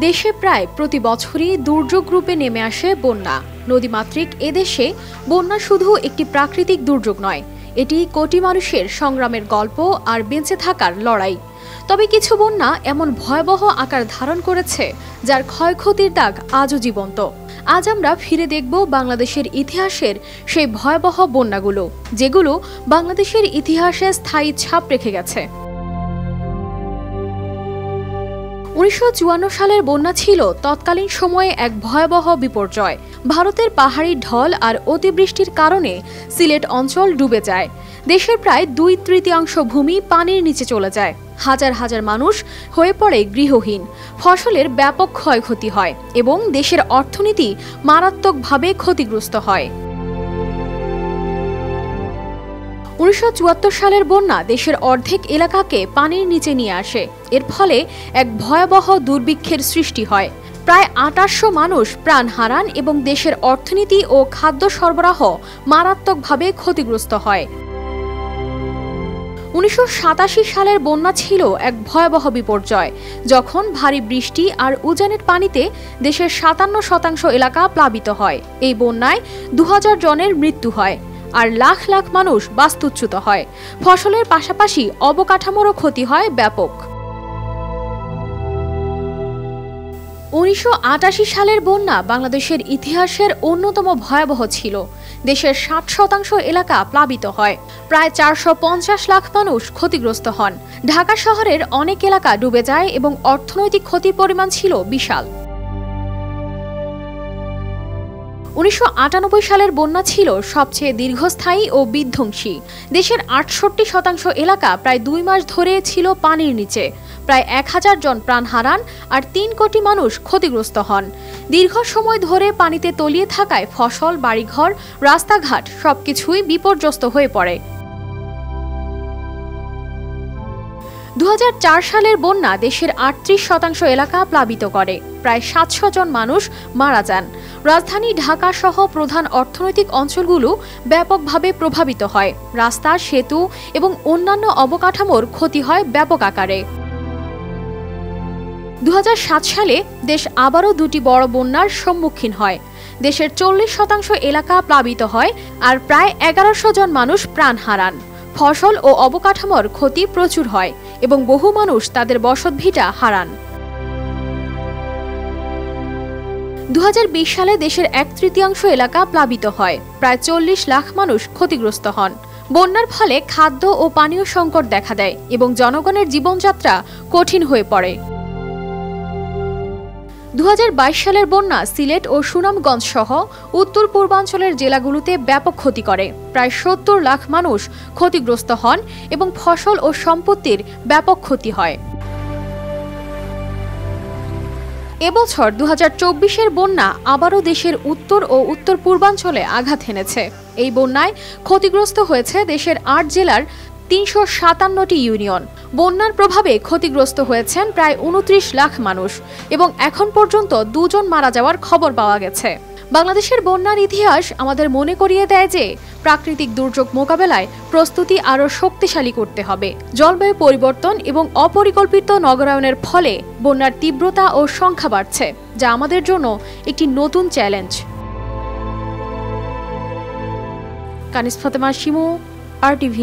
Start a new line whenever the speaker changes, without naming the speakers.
দেশে প্রায় প্রতি বছরই দুর্যোগ রূপে নেমে আসে বন্যা। নদীমাতৃক এদেশে বন্যা শুধু একটি প্রাকৃতিক দুর্যোগ নয়, এটি কোটি মানুষের সংগ্রামের গল্প আর বেঁচে থাকার লড়াই। তবে কিছু বন্যা এমন ভয়াবহ আকার ধারণ করেছে যার ক্ষয়ক্ষতির দাগ আজও জীবন্ত। আজ আমরা ফিরে দেখব বাংলাদেশের ইতিহাসের সেই ভয়াবহ বন্যাগুলো, যেগুলো বাংলাদেশের ইতিহাসে স্থায়ী ছাপ রেখে গেছে। 1954 সালের বন্যা ছিল তৎকালীন সময়ে এক ভয়াবহ বিপর্যয়। ভারতের পাহাড়ি ঢল আর অতিবৃষ্টির কারণে সিলেট অঞ্চল ডুবে যায়। দেশের প্রায় 2/3 ভূমি পানির নিচে চলে যায়। হাজার হাজার মানুষ হয়ে পড়ে গৃহহীন। ফসলের ব্যাপক ক্ষয়ক্ষতি হয় এবং দেশের অর্থনীতি মারাত্মকভাবে ক্ষতিগ্রস্ত হয়। 1974 সালের বন্যা দেশের অর্ধেক এলাকাকে পানির নিচে নিয়ে আসে। এর ফলে এক ভয়াবহ দুর্ভিক্ষের সৃষ্টি হয়। প্রায় 2800 মানুষ প্রাণ হারান এবং দেশের অর্থনীতি ও খাদ্য সরবরাহ মারাত্মকভাবে ক্ষতিগ্রস্ত হয়। 1987 সালের বন্যা ছিল এক ভয়াবহ বিপর্যয়, যখন ভারী বৃষ্টি আর উজানের পানিতে দেশের 57% এলাকা প্লাবিত হয়। এই বন্যায় 2000 জনের মৃত্যু হয় আর লাখ লাখ মানুষ বাস্তুচ্যুত হয়। ফসলের পাশাপাশি অবকাঠামোরও ক্ষতি হয় ব্যাপক। 1988 সালের বন্যা বাংলাদেশের ইতিহাসের অন্যতম ভয়াবহ ছিল। দেশের 60% এলাকা প্লাবিত হয়। প্রায় 450 লাখ মানুষ ক্ষতিগ্রস্ত হন। ঢাকা শহরের অনেক এলাকা ডুবে যায় এবং অর্থনৈতিক ক্ষতির পরিমাণ ছিল বিশাল। 1998 সালের বন্যা ছিল সবচেয়ে দীর্ঘস্থায়ী ও বিধ্বংসী। দেশের 68% এলাকা প্রায় 2 মাস ধরে ছিল পানির নিচে। প্রায় 1000 জন প্রাণ হারান আর 3 কোটি মানুষ ক্ষতিগ্রস্ত হন। দীর্ঘ সময় ধরে পানিতে তলিয়ে থাকায় ফসল, বাড়িঘর, রাস্তাঘাট সবকিছুই বিপর্যস্ত হয়ে পড়ে। 2004 সালের বন্যা দেশের 38% এলাকা প্লাবিত করে। প্রায় 700 জন মানুষ মারা যান। রাজধানী ঢাকা সহ প্রধান অর্থনৈতিক অঞ্চলগুলো ব্যাপকভাবে প্রভাবিত হয়। রাস্তা, সেতু এবং অন্যান্য অবকাঠামোর ক্ষতি হয় ব্যাপক আকারে। 2007 সালে দেশ আবারও দুটি বড় বন্যার সম্মুখীন হয়। দেশের 40% এলাকা প্লাবিত হয় আর প্রায় 1100 জন মানুষ প্রাণ হারান। ফসল ও অবকাঠামোর ক্ষতি প্রচুর হয় এবং বহু মানুষ তাদের বসতভিটা হারান। 2020 সালে দেশের 1/3 এলাকা প্লাবিত হয়। প্রায় 40 লাখ মানুষ ক্ষতিগ্রস্ত হন। বন্যার ফলে খাদ্য ও পানীয় সংকট দেখা দেয় এবং জনগণের জীবনযাত্রা কঠিন হয়ে পড়ে। 2022 সালের বন্যা সিলেট ও সুনামগঞ্জ সহ উত্তর পূর্বাঞ্চলের জেলাগুলোতে ব্যাপক ক্ষতি করে। প্রায় 70 লাখ মানুষ ক্ষতিগ্রস্ত হন এবং ফসল ও সম্পত্তির ব্যাপক ক্ষতি হয়। এবছর 2024-এর বন্যা আবারও দেশের উত্তর ও উত্তর পূর্বাঞ্চলে আঘাত এনেছে। এই বন্যায় ক্ষতিগ্রস্ত হয়েছে দেশের 8 জেলার 357টি ইউনিয়ন। বন্যার প্রভাবে ক্ষতিগ্রস্ত হয়েছেন প্রায় 29 লাখ মানুষ এবং এখন পর্যন্ত 2 জন মারা যাওয়ার খবর পাওয়া গেছে। বাংলাদেশের বন্যার ইতিহাস আমাদের মনে করিয়ে দেয় যে প্রাকৃতিক দুর্যোগ মোকাবেলায় প্রস্তুতি আরও শক্তিশালী করতে হবে। জলবায়ু পরিবর্তন এবং অপরিকল্পিত নগরায়নের ফলে বন্যার তীব্রতা ও সংখ্যা বাড়ছে, যা আমাদের জন্য একটি নতুন চ্যালেঞ্জ। কানিস ফাতেমা শিমু, RTV।